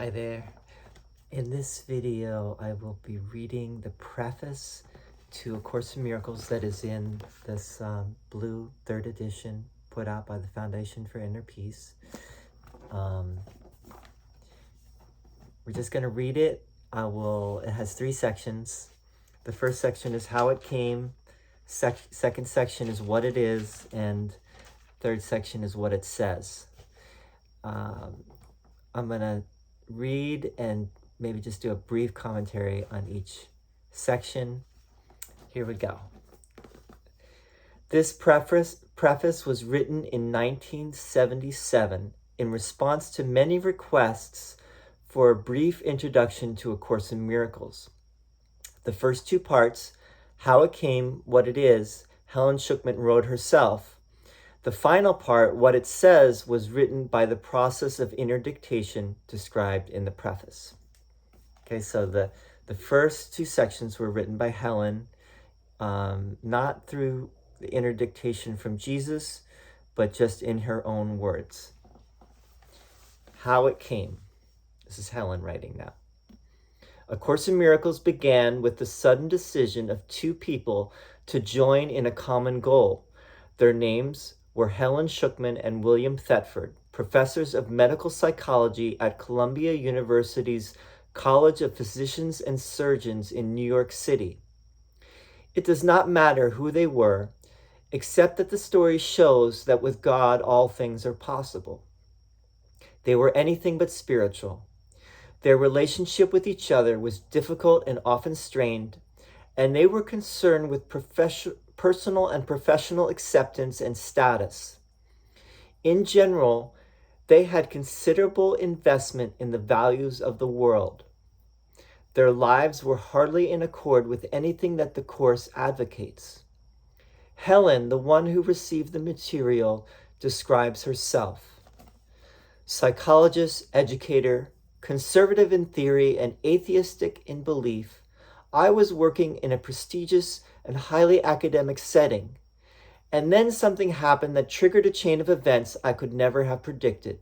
Hi there. In this video, I will be reading the preface to A Course in Miracles that is in this blue 3rd edition put out by the Foundation for Inner Peace. We're just going to read it. It has 3 sections. The first section is how it came. Second section is what it is. And third section is what it says. I'm going to read and maybe just do a brief commentary on each section. Here we go. This preface was written in 1977 in response to many requests for a brief introduction to A Course in Miracles. The first 2 parts, how it came, what it is, Helen Schucman wrote herself. The final part, what it says, was written by the process of inner dictation described in the preface. Okay, so the first 2 sections were written by Helen, not through the inner dictation from Jesus, but just in her own words. How it came. This is Helen writing now. A Course in Miracles began with the sudden decision of 2 people to join in a common goal. Their names were Helen Schucman and William Thetford, professors of medical psychology at Columbia University's College of Physicians and Surgeons in New York City. It does not matter who they were, except that the story shows that with God all things are possible. They were anything but spiritual. Their relationship with each other was difficult and often strained, and they were concerned with personal and professional acceptance and status. In general, they had considerable investment in the values of the world. Their lives were hardly in accord with anything that the Course advocates. Helen, the one who received the material, describes herself. Psychologist, educator, conservative in theory and atheistic in belief, I was working in a prestigious and highly academic setting. And then something happened that triggered a chain of events I could never have predicted.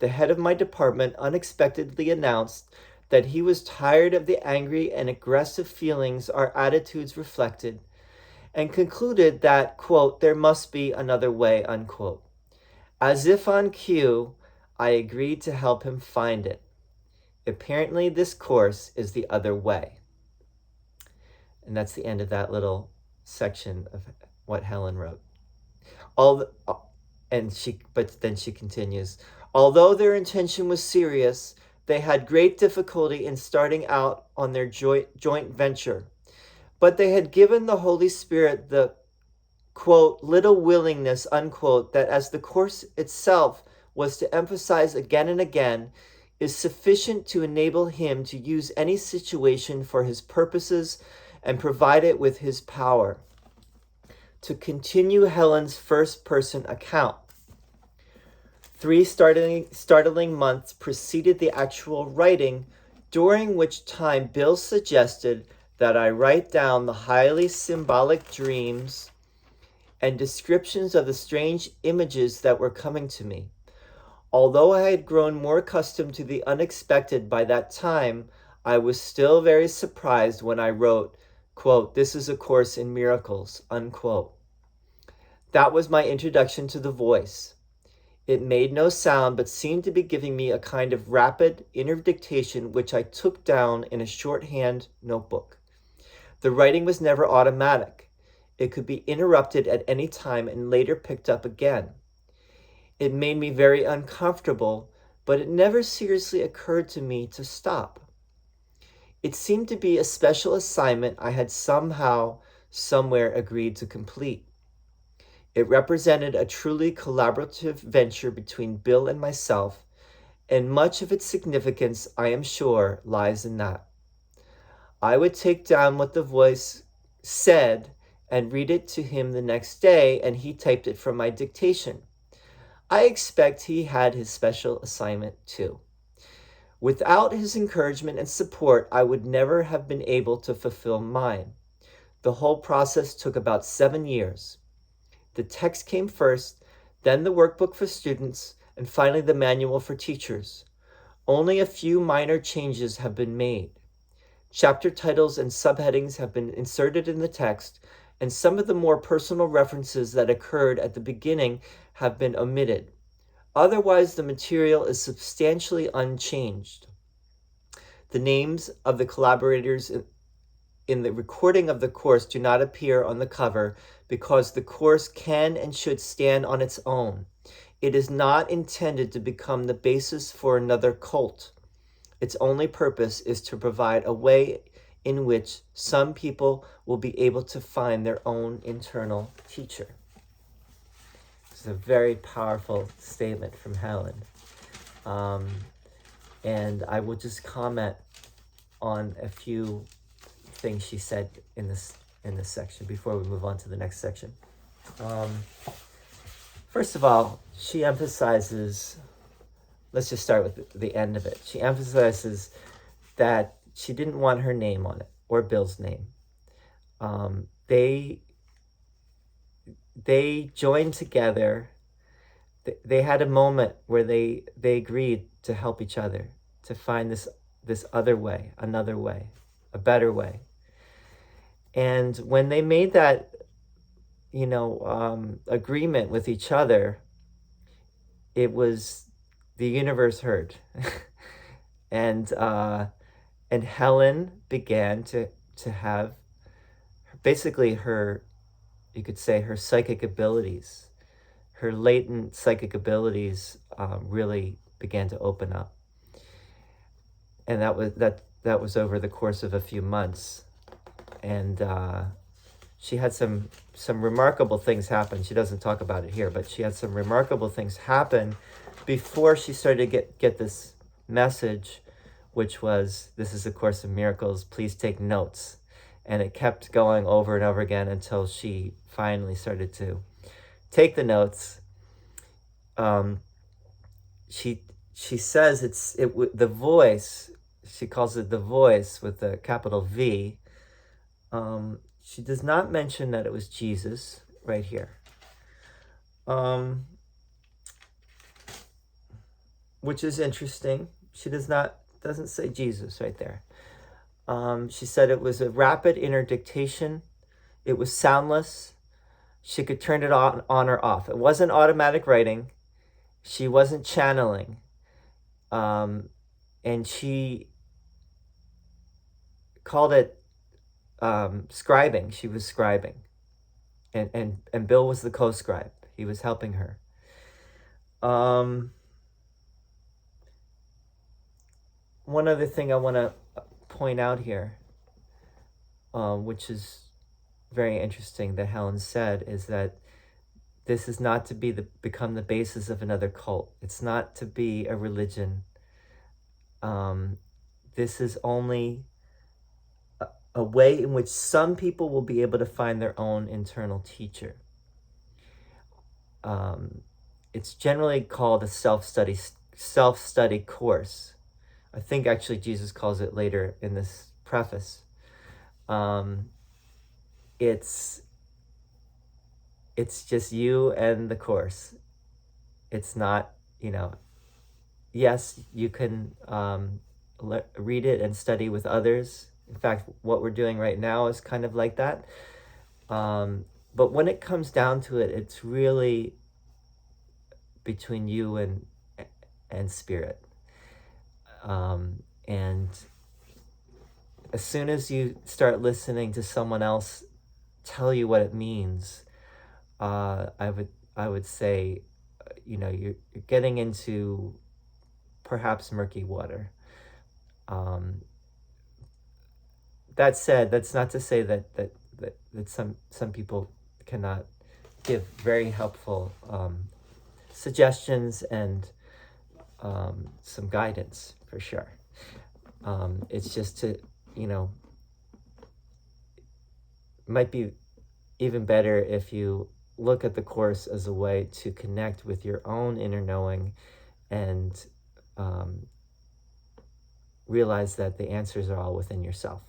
The head of my department unexpectedly announced that he was tired of the angry and aggressive feelings our attitudes reflected, and concluded that, quote, there must be another way, unquote. As if on cue, I agreed to help him find it. Apparently, this course is the other way. And that's the end of that little section of what Helen wrote. But then she continues, although their intention was serious, they had great difficulty in starting out on their joint venture. But they had given the Holy Spirit the, quote, little willingness, unquote, that as the Course itself was to emphasize again and again, is sufficient to enable him to use any situation for his purposes and provide it with his power. To continue Helen's first-person account, 3 startling months preceded the actual writing, during which time Bill suggested that I write down the highly symbolic dreams and descriptions of the strange images that were coming to me. Although I had grown more accustomed to the unexpected by that time, I was still very surprised when I wrote, quote, this is A Course in Miracles, unquote. That was my introduction to the voice. It made no sound, but seemed to be giving me a kind of rapid inner dictation, which I took down in a shorthand notebook. The writing was never automatic. It could be interrupted at any time and later picked up again. It made me very uncomfortable, but it never seriously occurred to me to stop. It seemed to be a special assignment I had somehow, somewhere agreed to complete. It represented a truly collaborative venture between Bill and myself, and much of its significance, I am sure, lies in that. I would take down what the voice said and read it to him the next day, and he typed it from my dictation. I expect he had his special assignment too. Without his encouragement and support, I would never have been able to fulfill mine. The whole process took about 7 years. The text came first, then the workbook for students, and finally the manual for teachers. Only a few minor changes have been made. Chapter titles and subheadings have been inserted in the text, and some of the more personal references that occurred at the beginning have been omitted. Otherwise, the material is substantially unchanged. The names of the collaborators in the recording of the course do not appear on the cover because the course can and should stand on its own. It is not intended to become the basis for another cult. Its only purpose is to provide a way in which some people will be able to find their own internal teacher. It's a very powerful statement from Helen. And I will just comment on a few things she said in this section before we move on to the next section. First of all, she emphasizes, let's just start with the end of it. She emphasizes that she didn't want her name on it or Bill's name. They joined together. They had a moment where they agreed to help each other, to find this other way, another way, a better way. And when they made that, agreement with each other, it was the universe heard. And Helen began to have basically her, you could say, her psychic abilities, her latent psychic abilities really began to open up. And that was over the course of a few months. And she had some remarkable things happen. She doesn't talk about it here, but she had some remarkable things happen before she started to get this message, which was, this is a Course in Miracles, please take notes. And it kept going over and over again until she finally started to take the notes. She says the voice, she calls it the voice with a capital V. She does not mention that it was Jesus right here. Which is interesting. She doesn't say Jesus right there. She said it was a rapid inner dictation. It was soundless. She could turn it on or off. It wasn't automatic writing. She wasn't channeling. And she called it scribing. She was scribing. And Bill was the co-scribe. He was helping her. One other thing I want to point out here, which is very interesting that Helen said, is that this is not to become the basis of another cult. It's not to be a religion. This is only a way in which some people will be able to find their own internal teacher. It's generally called a self-study course. I think actually Jesus calls it later in this preface. It's just you and the course. It's not, yes, you can read it and study with others. In fact, what we're doing right now is kind of like that. But when it comes down to it, it's really between you and spirit. And as soon as you start listening to someone else tell you what it means, I would say, you're getting into perhaps murky water. That said, that's not to say that some people cannot give very helpful suggestions and some guidance, for sure. It's just to, might be even better if you look at the Course as a way to connect with your own inner knowing and realize that the answers are all within yourself.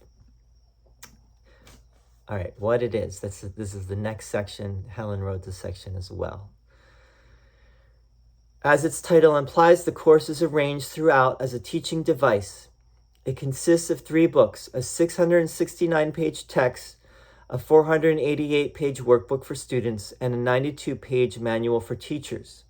All right, what it is. This is the next section. Helen wrote this section as well. As its title implies, the course is arranged throughout as a teaching device. It consists of 3 books, a 669-page text, a 488-page workbook for students, and a 92-page manual for teachers.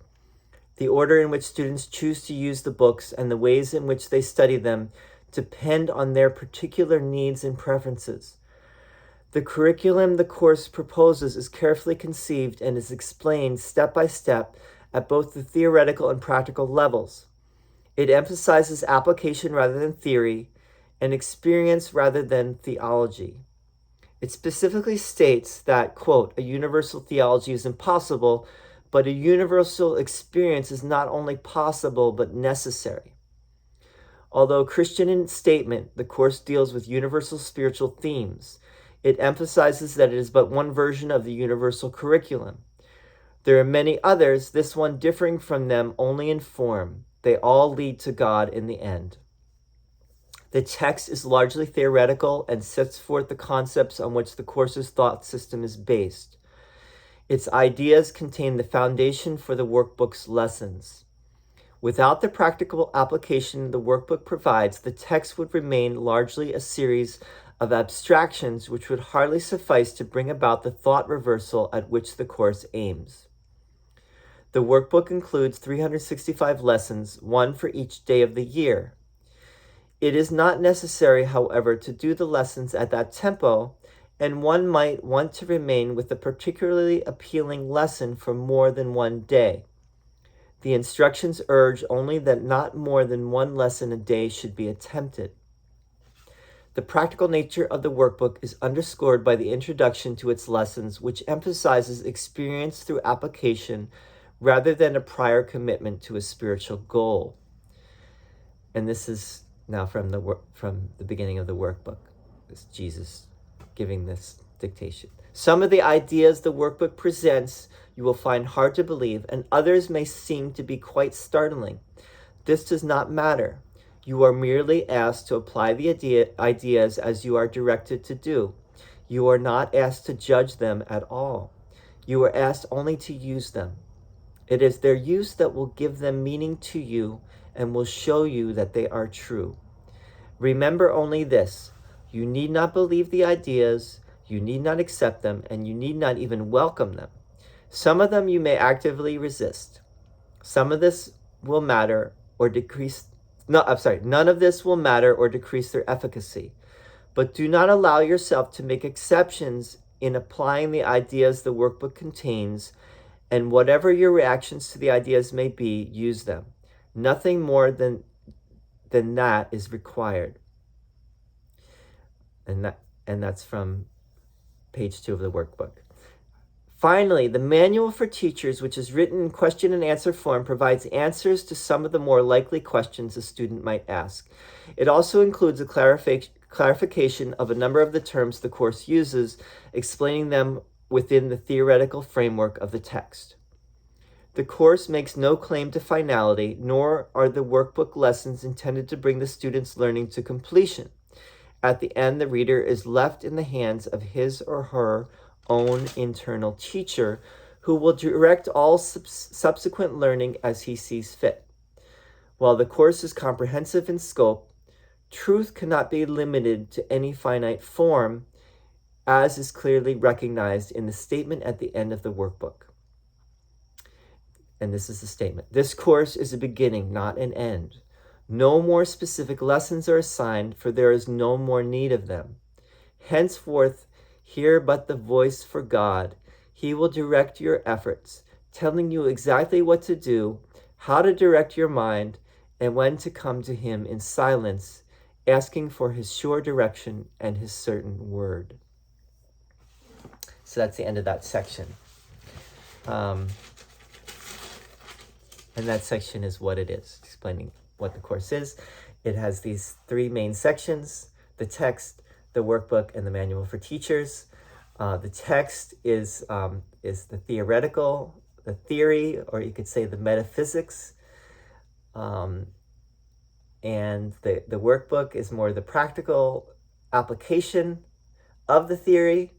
The order in which students choose to use the books and the ways in which they study them depend on their particular needs and preferences. The curriculum the course proposes is carefully conceived and is explained step by step at both the theoretical and practical levels. It emphasizes application rather than theory and experience rather than theology. It specifically states that, quote, a universal theology is impossible, but a universal experience is not only possible but necessary. Although Christian in statement, the course deals with universal spiritual themes. It emphasizes that it is but one version of the universal curriculum. There are many others, this one differing from them only in form. They all lead to God in the end. The text is largely theoretical and sets forth the concepts on which the course's thought system is based. Its ideas contain the foundation for the workbook's lessons. Without the practical application the workbook provides, the text would remain largely a series of abstractions which would hardly suffice to bring about the thought reversal at which the course aims. The workbook includes 365 lessons, 1 for each day of the year. It is not necessary, however, to do the lessons at that tempo, and one might want to remain with a particularly appealing lesson for more than one day. The instructions urge only that not more than 1 lesson a day should be attempted. The practical nature of the workbook is underscored by the introduction to its lessons, which emphasizes experience through application rather than a prior commitment to a spiritual goal. And this is now from the beginning of the workbook. This Jesus giving this dictation. Some of the ideas the workbook presents you will find hard to believe, and others may seem to be quite startling. This does not matter. You are merely asked to apply the ideas as you are directed to do. You are not asked to judge them at all. You are asked only to use them. It is their use that will give them meaning to you and will show you that they are true. Remember only this: you need not believe the ideas, you need not accept them, and you need not even welcome them. Some of them you may actively resist. Some of this will matter or decrease. None of this will matter or decrease their efficacy. But do not allow yourself to make exceptions in applying the ideas the workbook contains, and whatever your reactions to the ideas may be, use them. Nothing more than that is required. And that's from page 2 of the workbook. Finally, the manual for teachers, which is written in question and answer form, provides answers to some of the more likely questions a student might ask. It also includes a clarification of a number of the terms the course uses, explaining them within the theoretical framework of the text. The course makes no claim to finality, nor are the workbook lessons intended to bring the student's learning to completion. At the end, the reader is left in the hands of his or her own internal teacher, who will direct all subsequent learning as he sees fit. While the course is comprehensive in scope, truth cannot be limited to any finite form, as is clearly recognized in the statement at the end of the workbook. And this is the statement: this course is a beginning, not an end. No more specific lessons are assigned, for there is no more need of them. Henceforth, hear but the voice for God. He will direct your efforts, telling you exactly what to do, how to direct your mind, and when to come to him in silence, asking for his sure direction and his certain word. So that's the end of that section. And that section is what it is, explaining what the course is. It has these 3 main sections: the text, the workbook, and the manual for teachers. The text is the theoretical, the theory, or you could say the metaphysics. And the workbook is more the practical application of the theory.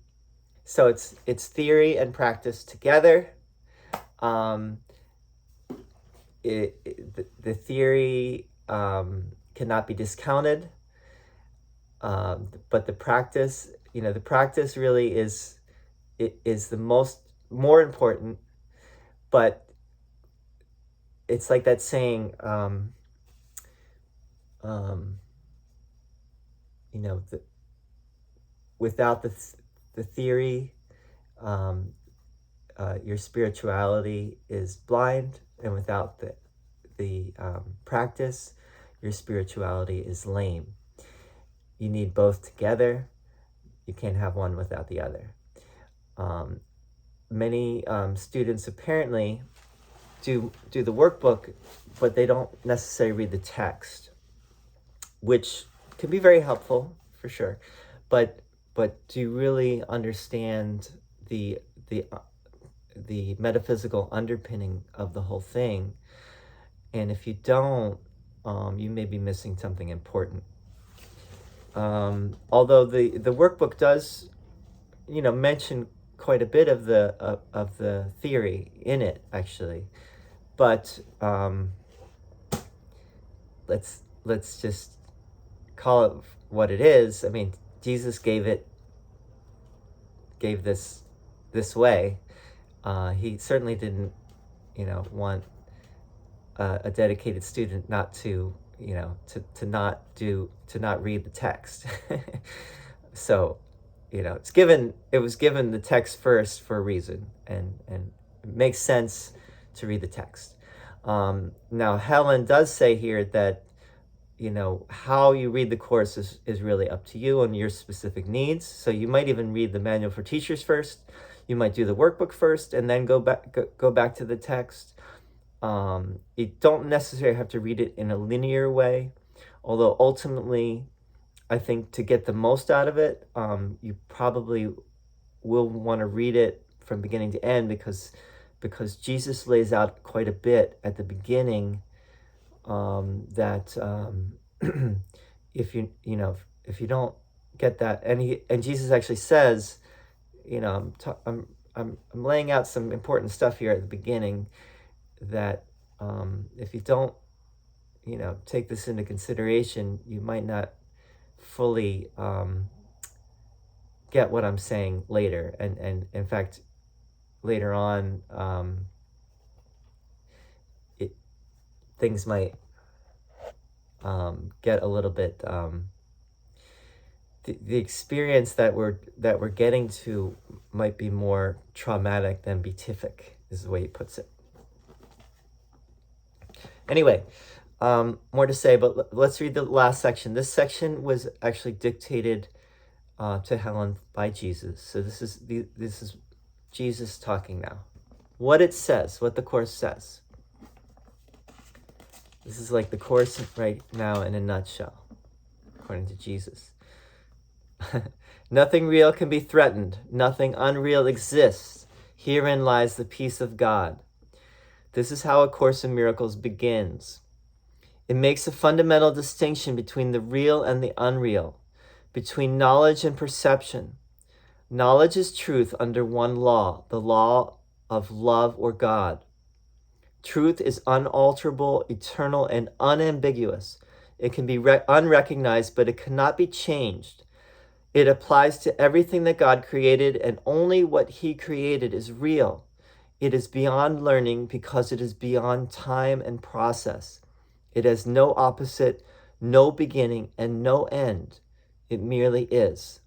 So it's theory and practice together. the theory cannot be discounted, but the practice, the practice really is the more important. But it's like that saying, without the theory, your spirituality is blind, and without the practice, your spirituality is lame. You need both together. You can't have one without the other. Many students apparently do the workbook, but they don't necessarily read the text, which can be very helpful for sure. But do you really understand the metaphysical underpinning of the whole thing? And if you don't, you may be missing something important. Although the workbook does, mention quite a bit of the theory in it, actually, but let's just call it what it is. I mean, Jesus gave this way. He certainly didn't, want a dedicated student not to, to not read the text. So, it was given the text first for a reason, and it makes sense to read the text. Now, Helen does say here that, how you read the course is really up to you and your specific needs. So you might even read the manual for teachers first. You might do the workbook first and then go back to the text. You don't necessarily have to read it in a linear way, although ultimately, I think to get the most out of it, you probably will want to read it from beginning to end, because Jesus lays out quite a bit at the beginning, that if you don't get that, and Jesus actually says, I'm laying out some important stuff here at the beginning, that if you don't take this into consideration, you might not fully get what I'm saying later, and in fact later on, things might get a little bit, the experience that we're getting to might be more traumatic than beatific, is the way he puts it. Anyway, more to say, but let's read the last section. This section was actually dictated to Helen by Jesus. So this is Jesus talking now. What it says, what the course says. This is like the course right now in a nutshell, according to Jesus. Nothing real can be threatened. Nothing unreal exists. Herein lies the peace of God. This is how A Course in Miracles begins. It makes a fundamental distinction between the real and the unreal, between knowledge and perception. Knowledge is truth under one law, the law of love or God. Truth is unalterable, eternal, and unambiguous. It can be unrecognized, but it cannot be changed. It applies to everything that God created, and only what He created is real. It is beyond learning because it is beyond time and process. It has no opposite, no beginning, and no end. It merely is.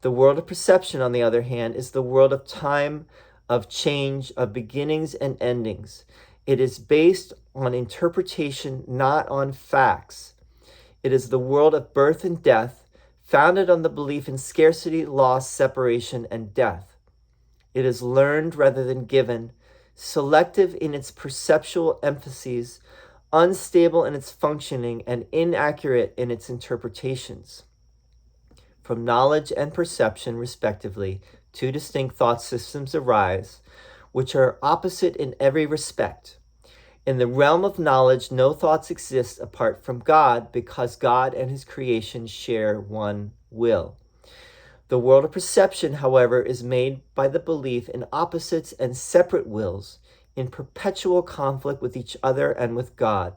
The world of perception, on the other hand, is the world of time, of change, of beginnings and endings. It is based on interpretation, not on facts. It is the world of birth and death, founded on the belief in scarcity, loss, separation, and death. It is learned rather than given, selective in its perceptual emphases, unstable in its functioning, and inaccurate in its interpretations. From knowledge and perception, respectively, two distinct thought systems arise, which are opposite in every respect. In the realm of knowledge, no thoughts exist apart from God, because God and His creation share one will. The world of perception, however, is made by the belief in opposites and separate wills, in perpetual conflict with each other and with God.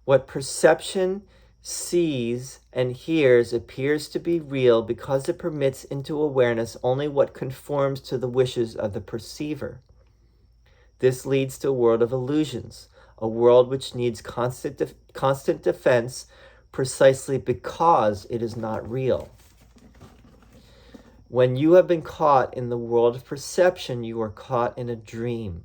What perception sees and hears appears to be real because it permits into awareness only what conforms to the wishes of the perceiver. This leads to a world of illusions, a world which needs constant defense precisely because it is not real. When you have been caught in the world of perception, you are caught in a dream.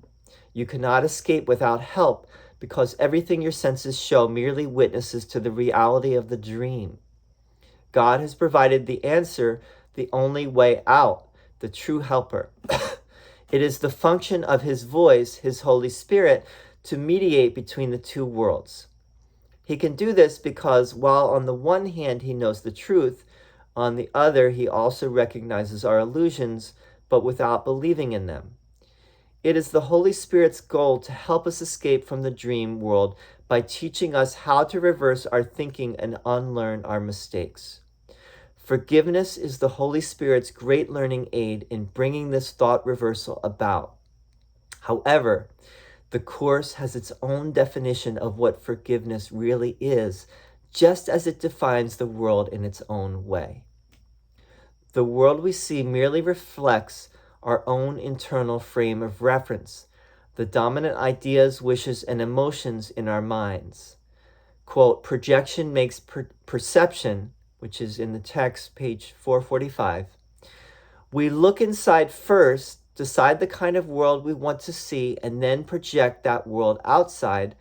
You cannot escape without help because everything your senses show merely witnesses to the reality of the dream. God has provided the answer, the only way out, the true helper. It is the function of his voice, his Holy Spirit, to mediate between the two worlds. He can do this because while on the one hand he knows the truth, on the other he also recognizes our illusions, but without believing in them. It is the Holy Spirit's goal to help us escape from the dream world by teaching us how to reverse our thinking and unlearn our mistakes. Forgiveness is the Holy Spirit's great learning aid in bringing this thought reversal about. However, the Course has its own definition of what forgiveness really is, just as it defines the world in its own way. The world we see merely reflects our own internal frame of reference, the dominant ideas, wishes, and emotions in our minds. Quote, projection makes perception, which is in the text, page 445. We look inside first, decide the kind of world we want to see, and then project that world outside,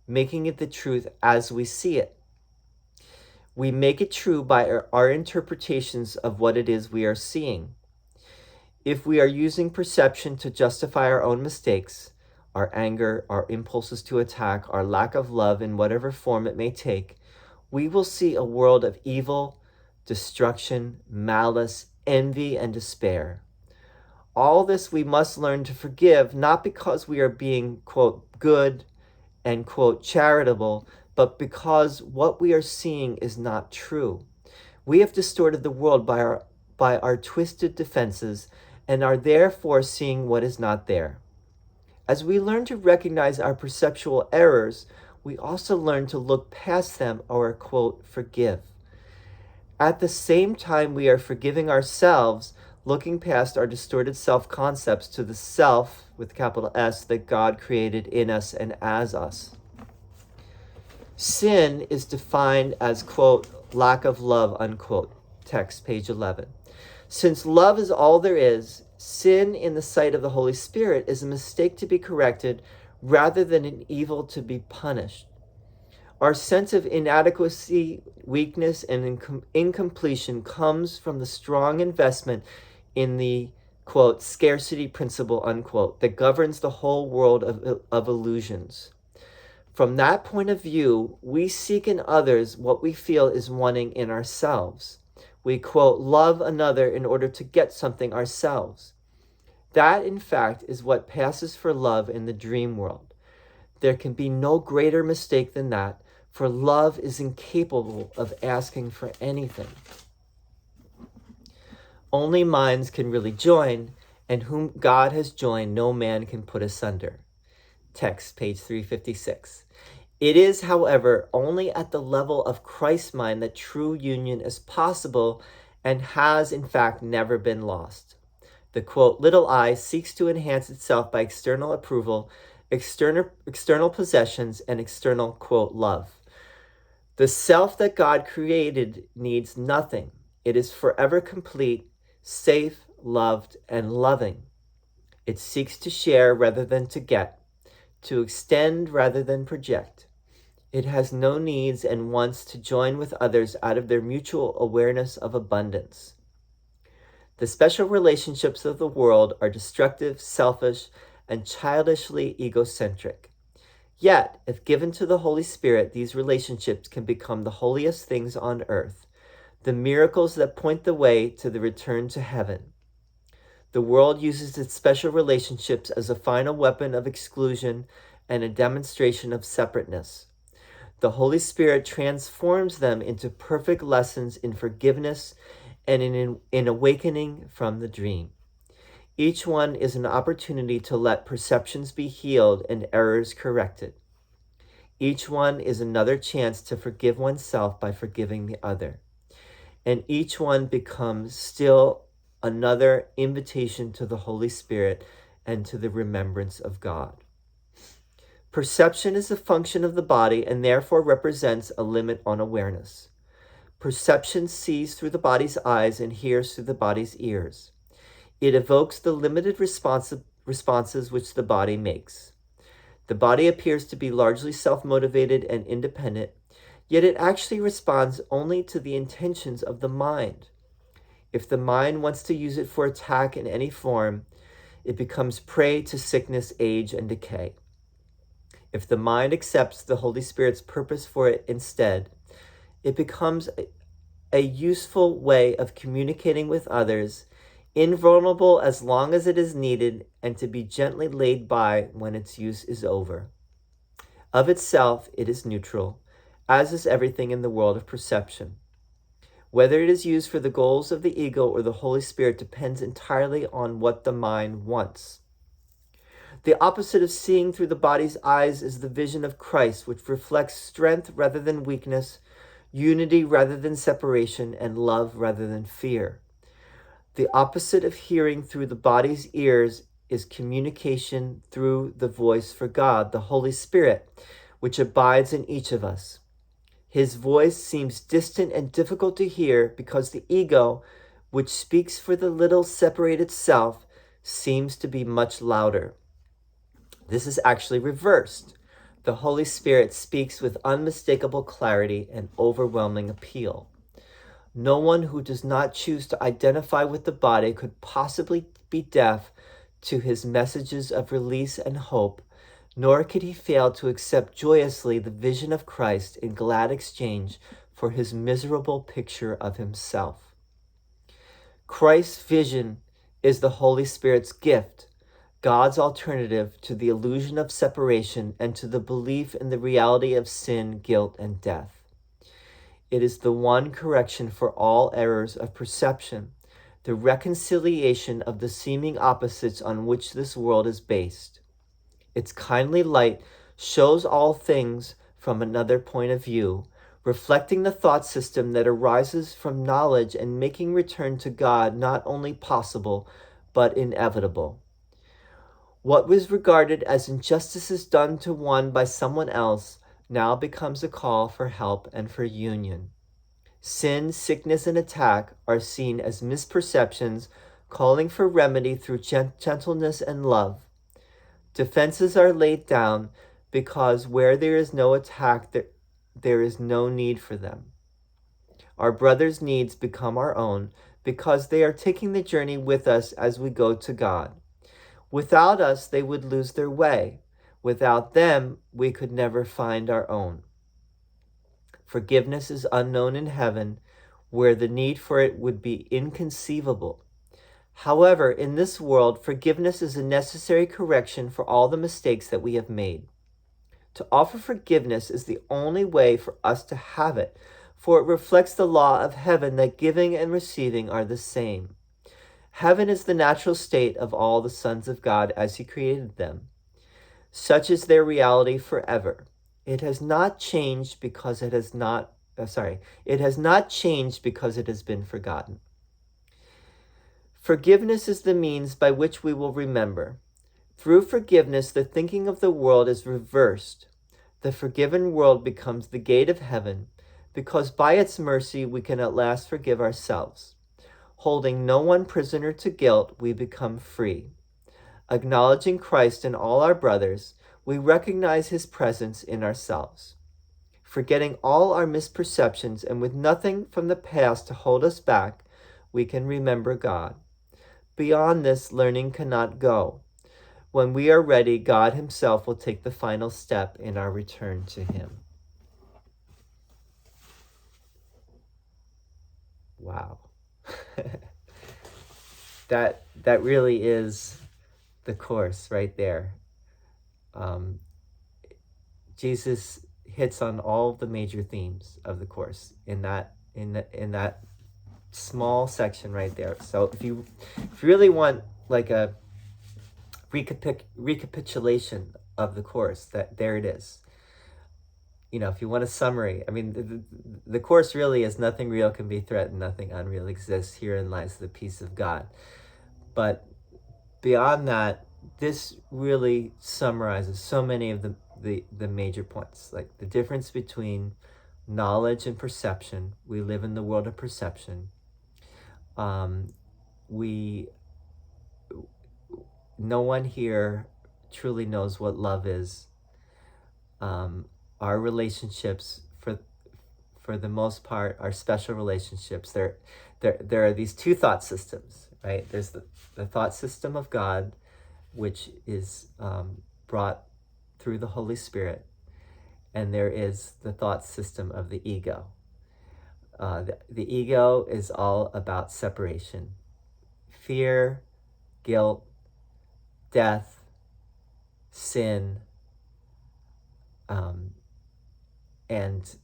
making it the truth as we see it. We make it true by our interpretations of what it is we are seeing. If we are using perception to justify our own mistakes, our anger, our impulses to attack, our lack of love in whatever form it may take, we will see a world of evil, destruction, malice, envy, and despair. All this we must learn to forgive, not because we are being, quote, good and, quote, charitable, but because what we are seeing is not true. We have distorted the world by our twisted defenses and are therefore seeing what is not there. As we learn to recognize our perceptual errors, we also learn to look past them or, quote, forgive. At the same time, we are forgiving ourselves, looking past our distorted self-concepts to the self, with capital S, that God created in us and as us. Sin is defined as, quote, lack of love, unquote. Text, page 11. Since love is all there is, sin in the sight of the Holy Spirit is a mistake to be corrected rather than an evil to be punished. Our sense of inadequacy, weakness, and incompletion comes from the strong investment in the, quote, scarcity principle, unquote, that governs the whole world of illusions. From that point of view, we seek in others what we feel is wanting in ourselves. We, quote, love another in order to get something ourselves. That, in fact, is what passes for love in the dream world. There can be no greater mistake than that, for love is incapable of asking for anything. Only minds can really join, and whom God has joined, no man can put asunder. Text, page 356. It is, however, only at the level of Christ's mind that true union is possible and has, in fact, never been lost. The, quote, little I seeks to enhance itself by external approval, external possessions, and external, quote, love. The self that God created needs nothing. It is forever complete, safe, loved, and loving. It seeks to share rather than to get, to extend rather than project. It has no needs and wants to join with others out of their mutual awareness of abundance. The special relationships of the world are destructive, selfish, and childishly egocentric. Yet, if given to the Holy Spirit, these relationships can become the holiest things on earth, the miracles that point the way to the return to heaven. The world uses its special relationships as a final weapon of exclusion and a demonstration of separateness. The Holy Spirit transforms them into perfect lessons in forgiveness and in awakening from the dream. Each one is an opportunity to let perceptions be healed and errors corrected. Each one is another chance to forgive oneself by forgiving the other. And each one becomes still another invitation to the Holy Spirit and to the remembrance of God. Perception is a function of the body and therefore represents a limit on awareness. Perception sees through the body's eyes and hears through the body's ears. It evokes the limited responses which the body makes. The body appears to be largely self-motivated and independent, yet it actually responds only to the intentions of the mind. If the mind wants to use it for attack in any form, it becomes prey to sickness, age, and decay. If the mind accepts the Holy Spirit's purpose for it instead, it becomes a useful way of communicating with others, invulnerable as long as it is needed, and to be gently laid by when its use is over. Of itself, it is neutral, as is everything in the world of perception. Whether it is used for the goals of the ego or the Holy Spirit depends entirely on what the mind wants. The opposite of seeing through the body's eyes is the vision of Christ, which reflects strength rather than weakness, unity rather than separation, and love rather than fear. The opposite of hearing through the body's ears is communication through the voice for God, the Holy Spirit, which abides in each of us. His voice seems distant and difficult to hear because the ego, which speaks for the little separated self, seems to be much louder. This is actually reversed. The Holy Spirit speaks with unmistakable clarity and overwhelming appeal. No one who does not choose to identify with the body could possibly be deaf to his messages of release and hope, nor could he fail to accept joyously the vision of Christ in glad exchange for his miserable picture of himself. Christ's vision is the Holy Spirit's gift, God's alternative to the illusion of separation and to the belief in the reality of sin, guilt, and death. It is the one correction for all errors of perception, the reconciliation of the seeming opposites on which this world is based. Its kindly light shows all things from another point of view, reflecting the thought system that arises from knowledge and making return to God not only possible, but inevitable. What was regarded as injustices done to one by someone else now becomes a call for help and for union. Sin, sickness, and attack are seen as misperceptions calling for remedy through gentleness and love. Defenses are laid down because where there is no attack, there is no need for them. Our brothers' needs become our own because they are taking the journey with us as we go to God. Without us, they would lose their way. Without them, we could never find our own. Forgiveness is unknown in heaven, where the need for it would be inconceivable. However, in this world, forgiveness is a necessary correction for all the mistakes that we have made. To offer forgiveness is the only way for us to have it, for it reflects the law of heaven that giving and receiving are the same. Heaven is the natural state of all the sons of God as he created them. Such is their reality forever. It has not changed because it has changed because it has been forgotten. Forgiveness is the means by which we will remember. Through forgiveness, the thinking of the world is reversed. The forgiven world becomes the gate of heaven, because by its mercy we can at last forgive ourselves. Holding no one prisoner to guilt, we become free. Acknowledging Christ in all our brothers, we recognize his presence in ourselves. Forgetting all our misperceptions and with nothing from the past to hold us back, we can remember God. Beyond this, learning cannot go. When we are ready, God himself will take the final step in our return to him. Wow. That really is the course right there. Jesus hits on all the major themes of the course in that small section right there. So if you really want like a recapitulation of the course, that there it is. If you want a summary, I mean, the course really is nothing real can be threatened, nothing unreal exists. Herein lies the peace of God. But beyond that, this really summarizes so many of the major points, like the difference between knowledge and perception. We live in the world of perception. No one here truly knows what love is. Our relationships, for the most part, are special relationships. There are these two thought systems, right? There's the thought system of God, which is brought through the Holy Spirit, and there is the thought system of the ego. The ego is all about separation, fear, guilt, death, sin, and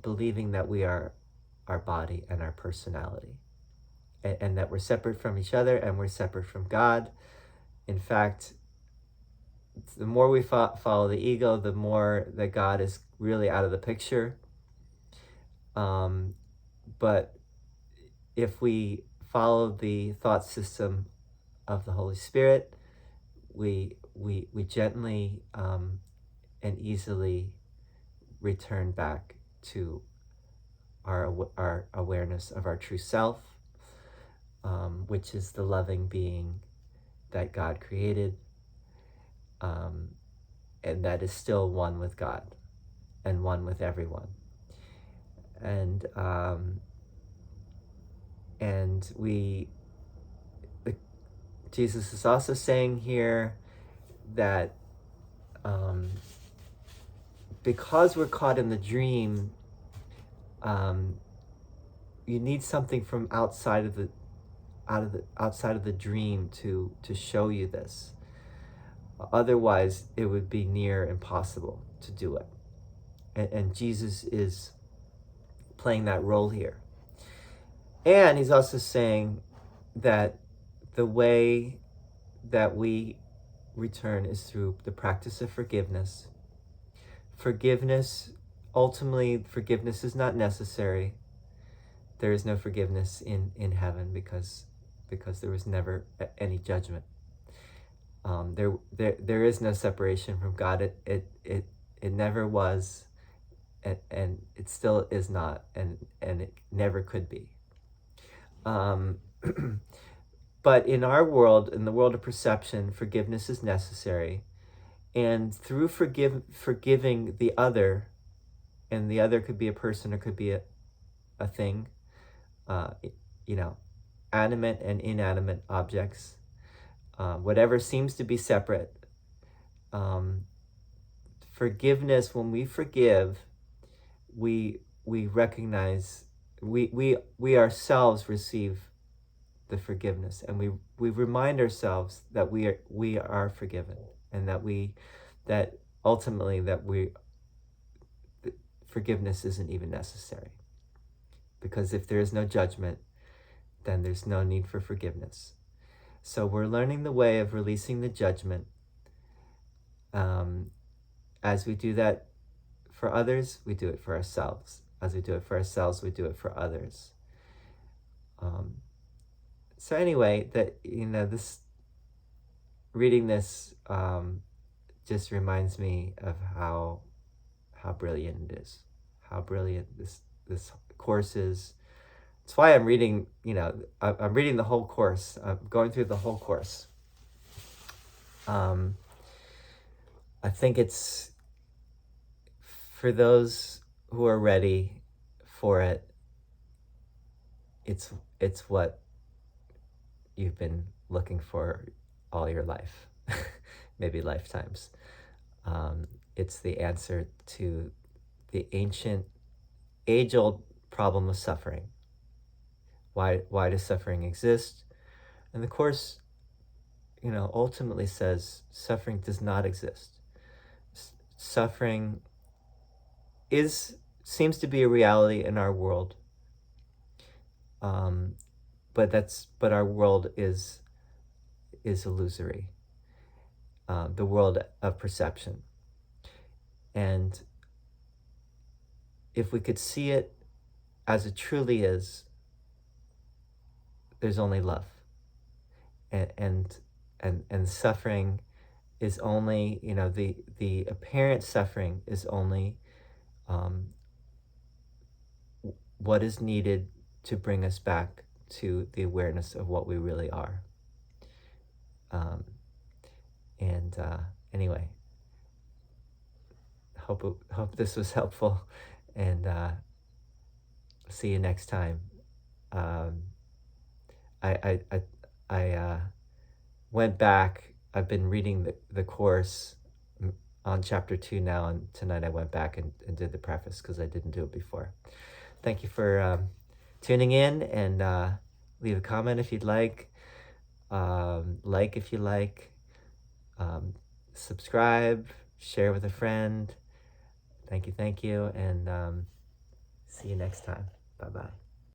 believing that we are our body and our personality, and that we're separate from each other and we're separate from God. In fact, the more we follow the ego, the more that God is really out of the picture. But if we follow the thought system of the Holy Spirit, we gently and easily return back to our awareness of our true self, which is the loving being that God created, and that is still one with God and one with everyone. And Jesus is also saying here that because we're caught in the dream, you need something from outside of the dream to show you this. Otherwise, it would be near impossible to do it. And Jesus is playing that role here. And he's also saying that the way that we return is through the practice of forgiveness. Ultimately, forgiveness is not necessary. There is no forgiveness in heaven because there was never any judgment. There is no separation from God. It never was, and it still is not, and it never could be. But in our world, in the world of perception, forgiveness is necessary. And through forgiving the other, and the other could be a person or could be a thing, animate and inanimate objects, whatever seems to be separate. Forgiveness, when we forgive, we recognize, we ourselves receive the forgiveness, and we remind ourselves that we are forgiven, and that ultimately forgiveness isn't even necessary, because if there is no judgment, then there's no need for forgiveness. So we're learning the way of releasing the judgment. As we do that for others, we do it for ourselves. As we do it for ourselves, we do it for others. So anyway, this reading this just reminds me of how brilliant it is, how brilliant this course is. That's why I'm reading. I'm reading the whole course. I'm going through the whole course. I think it's for those who are ready for it. It's what you've been looking for all your life, maybe lifetimes. It's the answer to the ancient, age-old problem of suffering. Why does suffering exist? And the Course, ultimately says suffering does not exist. Suffering seems to be a reality in our world, but our world is illusory, the world of perception. And if we could see it as it truly is, there's only love, and suffering is only, the apparent suffering is only what is needed to bring us back to the awareness of what we really are. And anyway, hope this was helpful, and see you next time. I went back. I've been reading the course on chapter 2 now, and tonight I went back and did the preface because I didn't do it before. Thank you for tuning in, and leave a comment if you'd like if you like, subscribe, share with a friend. Thank you, and see you next time. Bye-bye.